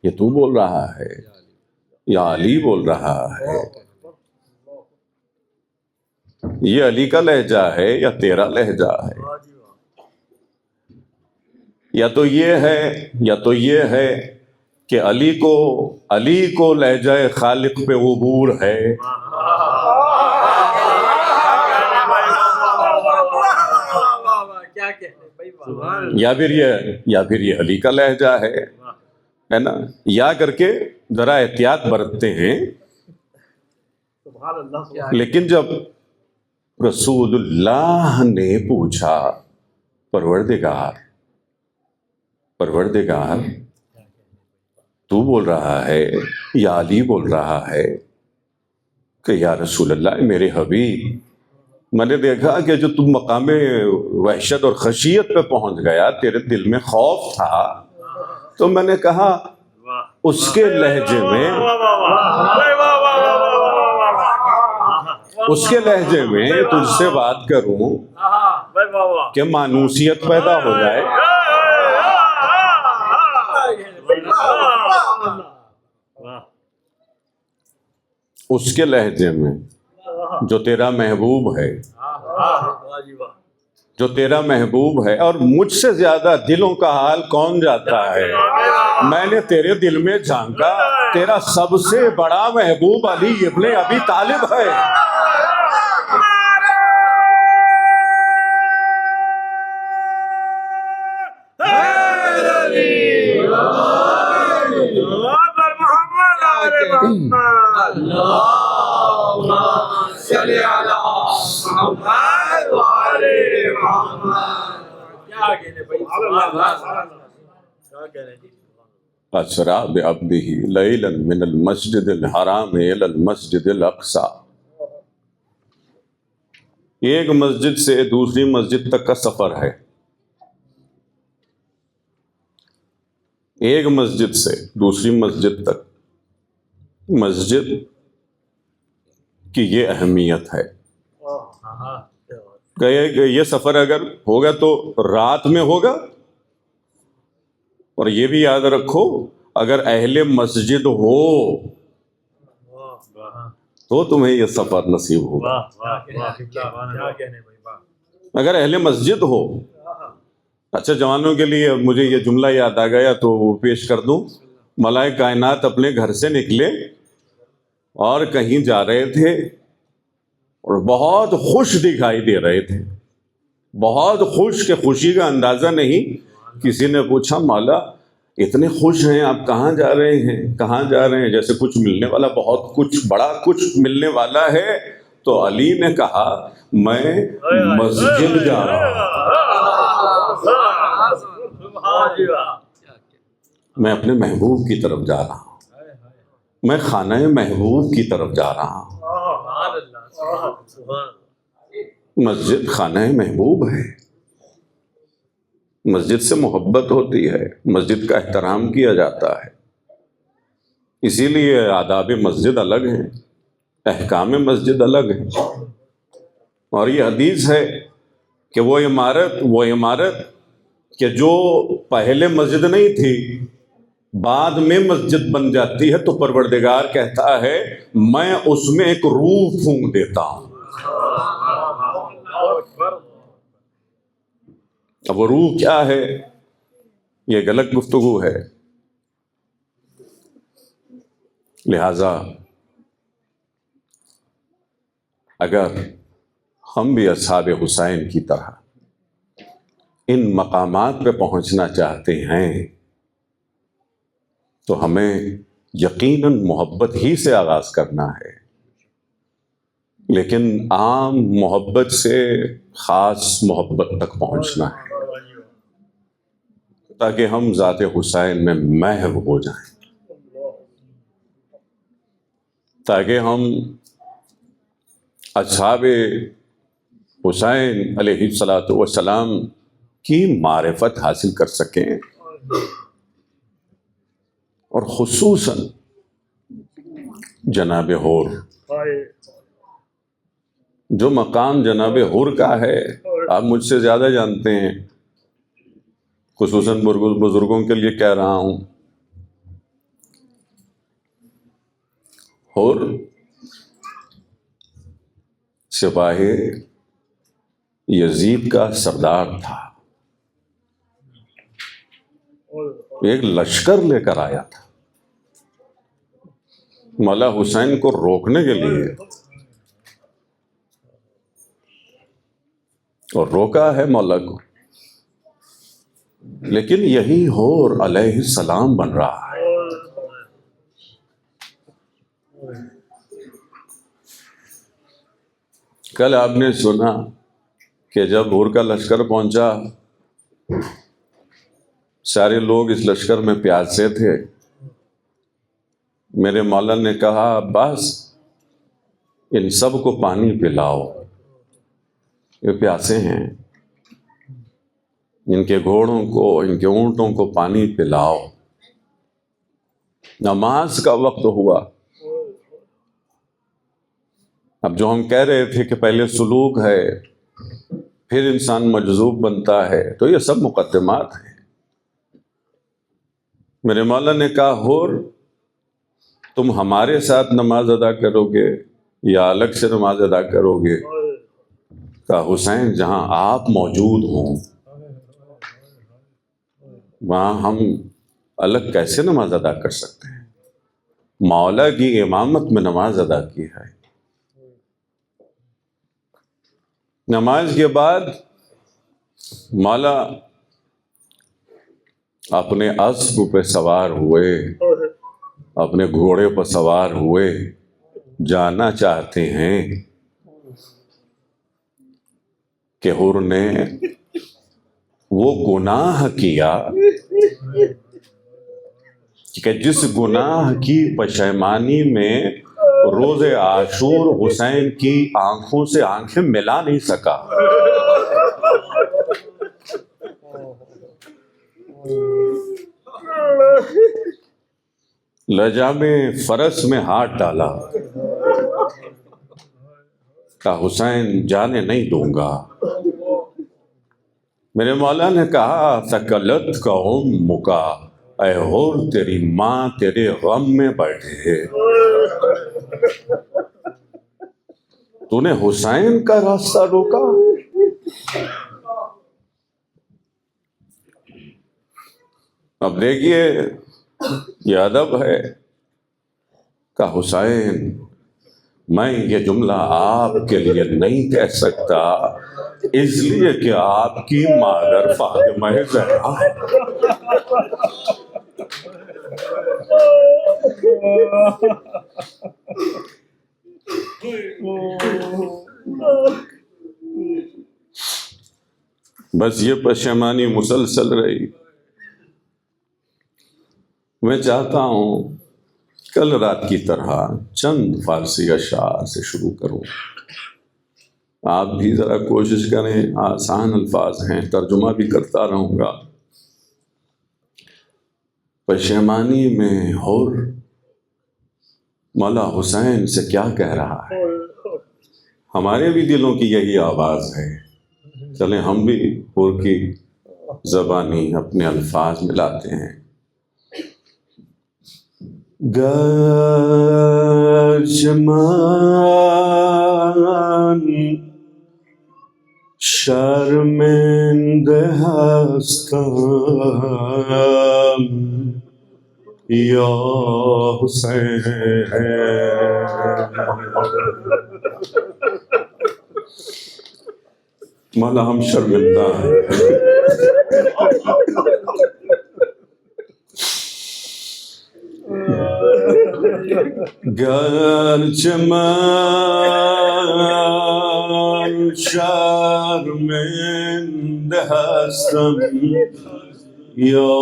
Speaker 1: یہ تو بول رہا ہے یا علی بول رہا ہے؟ یہ علی کا لہجہ ہے یا تیرا لہجہ ہے؟ یا تو یہ ہے کہ علی کو لہجہ خالق پہ عبور ہے، یا پھر یہ علی کا لہجہ ہے نا؟ یا کر کے ذرا احتیاط برتتے ہیں۔ لیکن جب رسول اللہ نے پوچھا پروردگار تو بول رہا ہے یا علی بول رہا ہے؟ کہ یا رسول اللہ میرے حبیب، میں نے دیکھا کہ جو تم مقام وحشت اور خشیت پہ پہنچ گیا، تیرے دل میں خوف تھا، تو میں نے کہا اس کے لہجے میں تجھ سے بات کروں کہ مانوسیت پیدا ہو جائے۔ اس کے لہجے میں جو تیرا محبوب ہے، اور مجھ سے زیادہ دلوں کا حال کون جاتا ہے؟ میں نے تیرے دل میں جھانکا، تیرا سب سے بڑا محبوب علی ابن ابی طالب ہے۔ اسرا بعبدہ لیلا من المسجد الحرام الی المسجد الاقصی، ایک مسجد سے دوسری مسجد تک کا سفر ہے۔ ایک مسجد سے دوسری مسجد تک، مسجد کی یہ اہمیت ہے کہ یہ سفر اگر ہوگا تو رات میں ہوگا، اور یہ بھی یاد رکھو اگر اہل مسجد ہو تو تمہیں یہ سفر نصیب ہوگا۔ اگر اہل مسجد ہو، اچھا جوانوں کے لیے مجھے یہ جملہ یاد آ گیا تو وہ پیش کر دوں۔ ملائک کائنات اپنے گھر سے نکلے اور کہیں جا رہے تھے اور بہت خوش دکھائی دے رہے تھے، بہت خوش، کہ خوشی کا اندازہ نہیں۔ کسی نے پوچھا مولا اتنے خوش ہیں آپ، کہاں جا رہے ہیں؟ کہاں جا رہے ہیں؟ جیسے کچھ ملنے والا، بہت کچھ، بڑا کچھ ملنے والا ہے۔ تو علی نے کہا میں مسجد جا رہا ہوں، میں اپنے محبوب کی طرف جا رہا ہوں، میں خانہ محبوب کی طرف جا رہا ہوں۔ مسجد خانہ محبوب ہے، مسجد سے محبت ہوتی ہے، مسجد کا احترام کیا جاتا ہے، اسی لیے آداب مسجد الگ ہیں، احکام مسجد الگ ہیں۔ اور یہ حدیث ہے کہ وہ عمارت کہ جو پہلے مسجد نہیں تھی بعد میں مسجد بن جاتی ہے، تو پروردگار کہتا ہے میں اس میں ایک روح پھونک دیتا ہوں۔ اب وہ روح کیا ہے؟ یہ غلط گفتگو ہے۔ لہذا اگر ہم بھی اصحاب حسین کی طرح ان مقامات پہ پہنچنا چاہتے ہیں تو ہمیں یقیناً محبت ہی سے آغاز کرنا ہے، لیکن عام محبت سے خاص محبت تک پہنچنا ہے، تاکہ ہم ذات حسین میں محو ہو جائیں، تاکہ ہم اصحاب حسین علیہ السلام کی معرفت حاصل کر سکیں، اور خصوصاً جناب حور، جو مقام جناب حور کا ہے آپ مجھ سے زیادہ جانتے ہیں، خصوصاً بزرگوں کے لیے کہہ رہا ہوں۔ حور سپاہی یزید کا سردار تھا، ایک لشکر لے کر آیا تھا مولا حسین کو روکنے کے لیے، اور روکا ہے مولا کو، لیکن یہی حور علیہ السلام بن رہا ہے۔ کل آپ نے سنا کہ جب حور کا لشکر پہنچا، سارے لوگ اس لشکر میں پیاسے تھے، میرے مولا نے کہا عباس ان سب کو پانی پلاؤ، یہ پیاسے ہیں، ان کے گھوڑوں کو، ان کے اونٹوں کو پانی پلاؤ۔ نماز کا وقت ہوا۔ اب جو ہم کہہ رہے تھے کہ پہلے سلوک ہے پھر انسان مجذوب بنتا ہے، تو یہ سب مقدمات ہیں۔ میرے مولا نے کہا حور تم ہمارے ساتھ نماز ادا کرو گے یا الگ سے نماز ادا کرو گے؟ کہا حسین جہاں آپ موجود ہوں وہاں ہم الگ کیسے نماز ادا کر سکتے ہیں؟ مولا کی امامت میں نماز ادا کی ہے۔ نماز کے بعد مولا اپنے اسب پہ سوار ہوئے، اپنے گھوڑے پر سوار ہوئے، جانا چاہتے ہیں کہ حور نے وہ گناہ کیا کہ جس گناہ کی پشیمانی میں روز عاشور حسین کی آنکھوں سے آنکھیں ملا نہیں سکا۔ لجام فرس میں ہاتھ ڈالا، کہا حسین جانے نہیں دوں گا۔ میرے مولا نے کہا ثقلت کا امک، اے حور تیری ماں تیرے غم میں بیٹھے، تو نے حسین کا راستہ روکا۔ اب دیکھیے یہ ادب ہے کہ حسین میں یہ جملہ آپ کے لیے نہیں کہہ سکتا، اس لیے کہ آپ کی مادر فاطمہ زہرا ہے۔ بس یہ پشیمانی مسلسل رہی۔ میں چاہتا ہوں کل رات کی طرح چند فارسی اشعار سے شروع کروں، آپ بھی ذرا کوشش کریں، آسان الفاظ ہیں، ترجمہ بھی کرتا رہوں گا۔ پشیمانی میں حور مولا حسین سے کیا کہہ رہا ہے؟ ہمارے بھی دلوں کی یہی آواز ہے، چلیں ہم بھی حور کی زبانی اپنے الفاظ ملاتے ہیں۔ گرچہ من شرمنده هستم یا حسین، مولا ہم شرمندہ ہیں۔ گرچہ من شرمنده هستم یا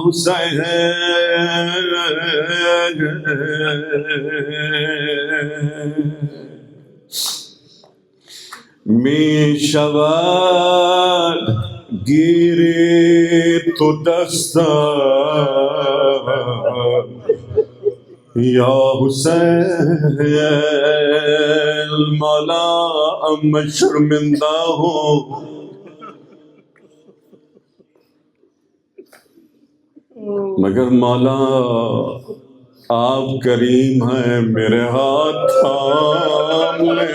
Speaker 1: حسین، می شود گیری تو دستم یا حسین مولا میں شرمندہ ہوں مگر مولا آپ کریم ہیں میرے ہاتھ تھام لیں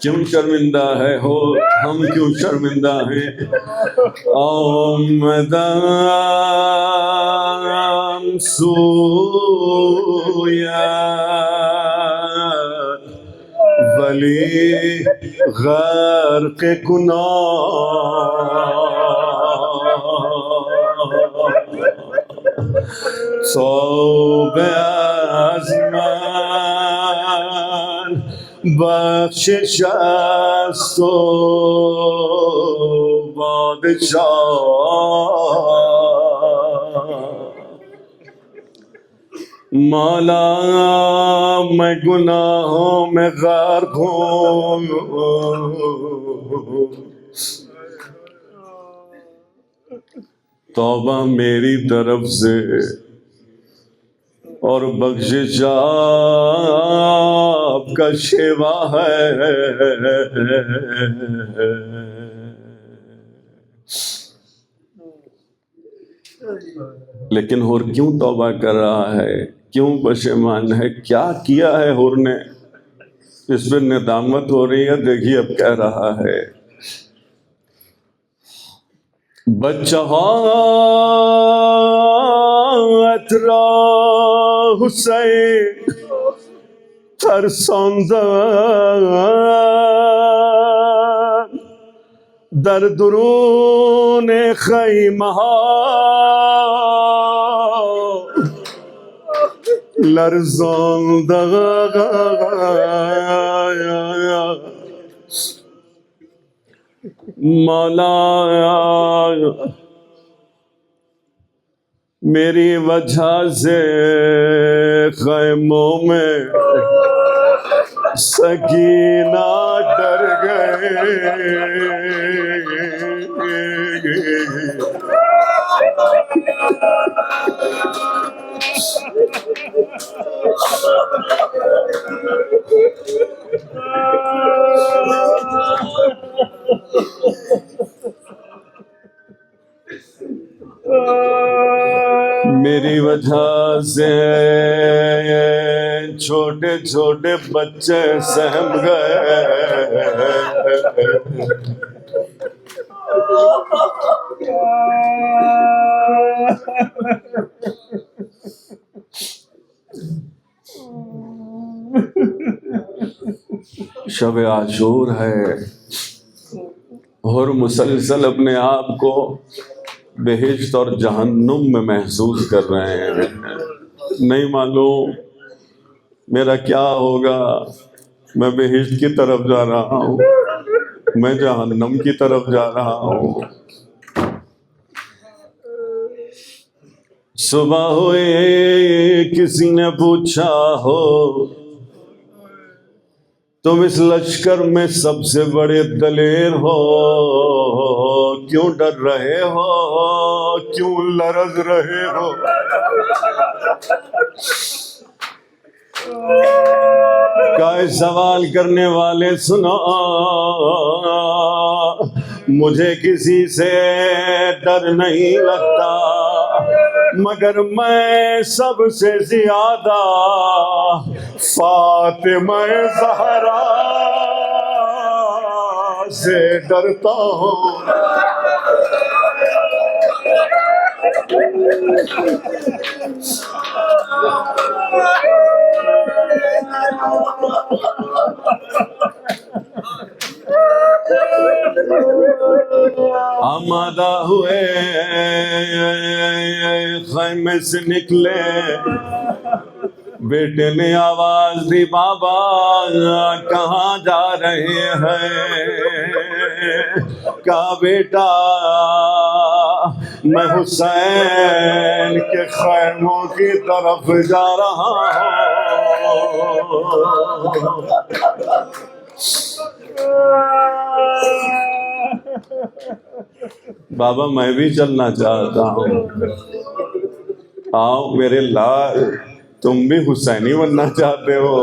Speaker 1: کیوں شرمندہ ہے ہو ہم کیوں شرمندہ ہیں آمدم سویا ولی غرق گناہ توبہ از من بخشش است و بادشاہ مولا میں گناہوں میں غرق ہوں توبہ میری طرف سے اور بخشش آپ کا شیوا ہے لیکن ہور کیوں توبہ کر رہا ہے کیوں پشیمان ہے کیا کیا ہے ہور نے اس پہ ندامت ہو رہی ہے دیکھیے اب کہہ رہا ہے بچه‌هایت را حسین ترساندند در درون خیمه ها لرزاندند مولا میری وجہ سے خیموں میں سکینہ ڈر گئے میری وجہ سے چھوٹے چھوٹے بچے سہم گئے شب عاشور ہے اور مسلسل اپنے آپ کو بہشت اور جہنم میں محسوس کر رہے ہیں نہیں معلوم میرا کیا ہوگا میں بہشت کی طرف جا رہا ہوں میں جہنم کی طرف جا رہا ہوں صبح ہوئے کسی نے پوچھا ہو تم اس لشکر میں سب سے بڑے دلیر ہو کیوں ڈر رہے ہو کیوں لرز رہے ہو کائے سوال کرنے والے سنو مجھے کسی سے ڈر نہیں لگتا مگر میں سب سے زیادہ فاطمہ زہرا سے ڈرتا ہوں آمادہ ہوئے خیمے سے نکلے بیٹے نے آواز دی بابا کہاں جا رہے ہیں کہا بیٹا میں حسین کے خیموں کی طرف جا رہا ہوں۔ بابا میں بھی چلنا چاہتا ہوں، آؤ میرے لال، تم بھی حسینی بننا چاہتے ہو؟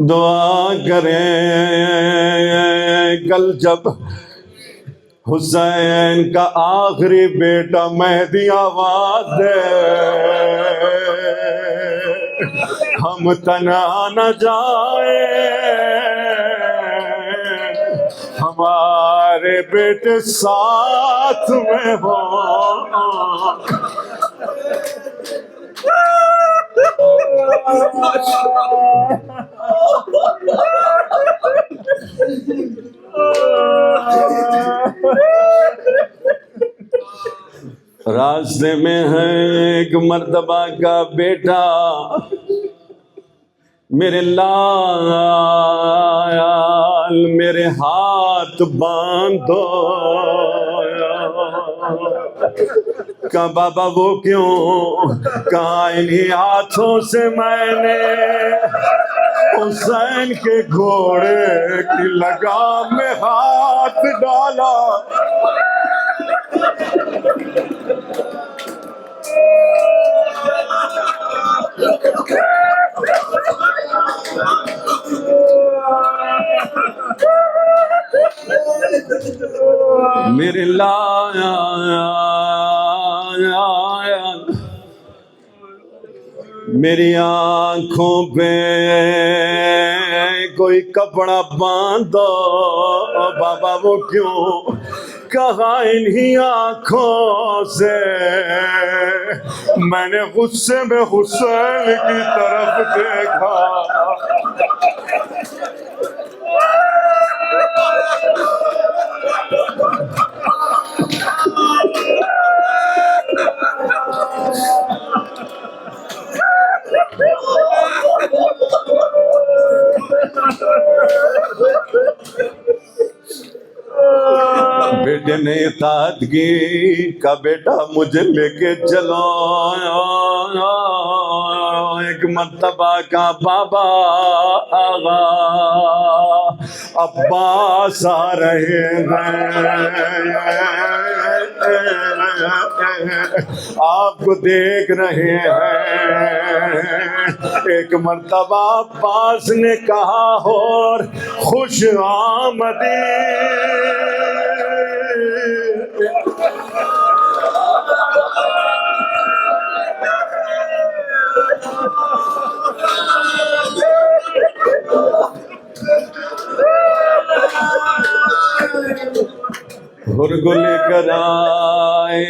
Speaker 1: دعا کریں کل جب حسین کا آخری بیٹا مہدی آواز دے، ہم تنہا نہ جائیں، ہمارے بیٹے ساتھ میں ہوں۔ راستے میں ہے ایک مرتبہ کا بیٹا، میرے لال میرے ہاتھ باندھو۔ کہا بابا وہ کیوں؟ کہا انہی ہاتھوں سے میں نے حسین کے گھوڑے کی لگام میں ہاتھ ڈالا۔ میرے لایا میری آنکھوں پہ کوئی کپڑا باندھو۔ بابا وہ کیوں؟ کہا انہی آنکھوں سے میں نے غصے میں حسین کی طرف دیکھا۔ بیٹے نے اطاعت کی، کہا بیٹا مجھے لے کے چلو۔ ایک مرتبہ کا بابا آغا عباس آ رہے ہیں، آپ کو دیکھ رہے ہیں۔ ایک مرتبہ عباس نے کہا اور خوش آمدید۔ حر کو لے کر آئے،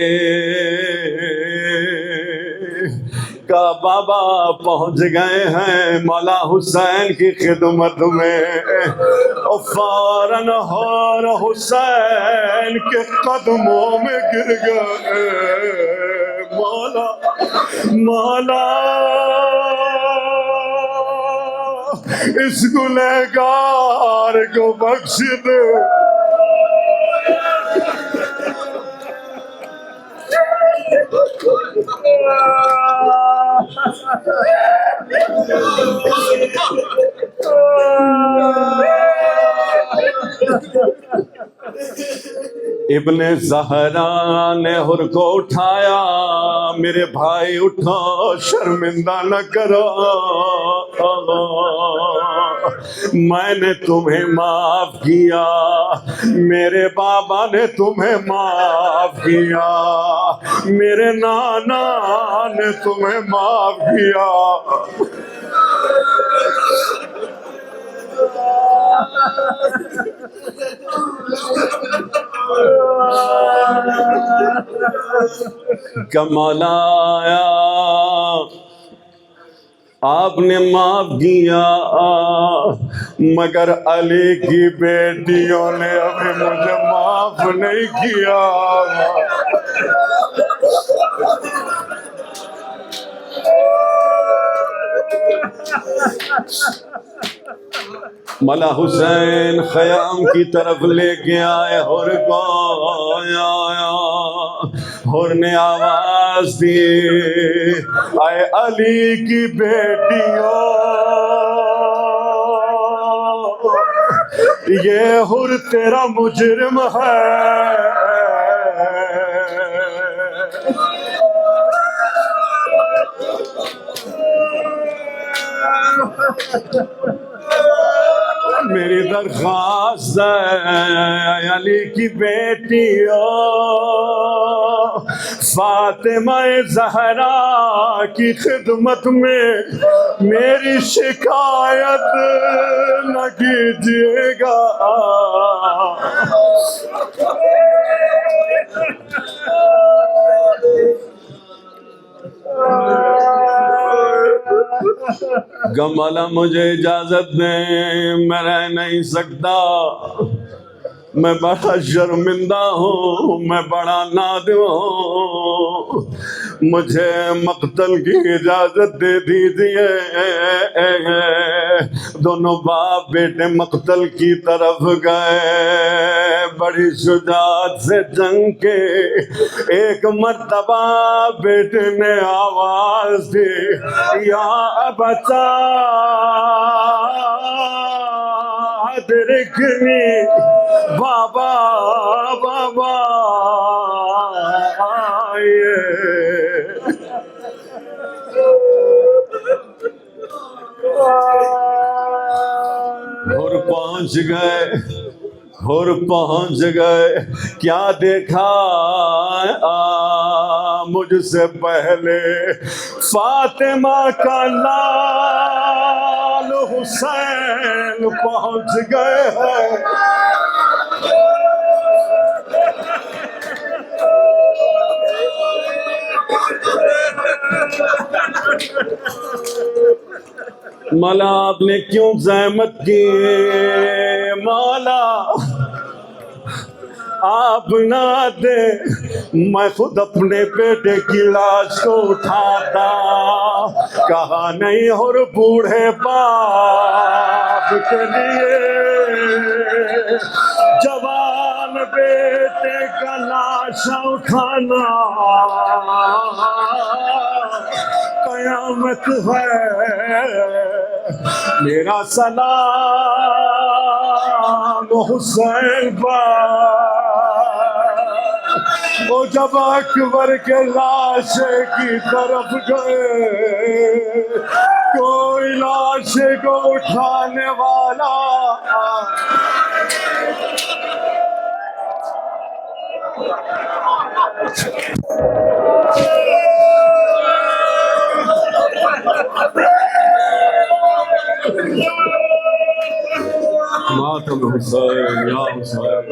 Speaker 1: کہا بابا پہنچ گئے ہیں مولا حسین کی خدمت میں۔ اور فوراً اور حسین کے قدموں میں گر گئے، مولا مولا اس گنہگار کو بخش دے۔ ابن زہرا نے حر کو اٹھایا، میرے بھائی اٹھو، شرمندہ نہ کرو، میں نے تمہیں معاف کیا، میرے بابا نے تمہیں معاف کیا، میرے نانا نے تمہیں معاف کیا۔ کمالایا آپ نے معاف کیا، مگر علی کی بیٹیوں نے ابھی مجھے معاف نہیں کیا۔ مولا حسین خیام کی طرف لے کے آئے حر کو، حور نے آواز دی اے علی کی بیٹیوں یہ حور تیرا مجرم ہے میری درخواست ہے علی کی بیٹیوں فاطمہ زہرا کی خدمت میں میری شکایت نہ کیجیے گا گمالا مجھے اجازت دیں میں رہ نہیں سکتا میں بڑا شرمندہ ہوں میں بڑا نادم ہوں مجھے مقتل کی اجازت دے دیجیے دونوں باپ بیٹے مقتل کی طرف گئے بڑی شجاعت سے جنگ کے ایک مرتبہ بیٹے نے آواز دی یا بچا درکنی بابا بابا اور پہنچ گئے کیا دیکھا مجھ سے پہلے فاطمہ کا لال حسین پہنچ گئے ہیں مولا آپ نے کیوں زحمت کی مولا آپ نہ دے میں خود اپنے بیٹے کی لاش کو اٹھاتا کہا نہیں اور بوڑھے باپ کے لیے جوان بیٹے کا لاش اٹھانا قیامت ہے میرا سلام حسین وہ جب اکبر کے لاشے کی طرف گئے کوئی لاشے کو اٹھانے والا ماتم حسین یا حسین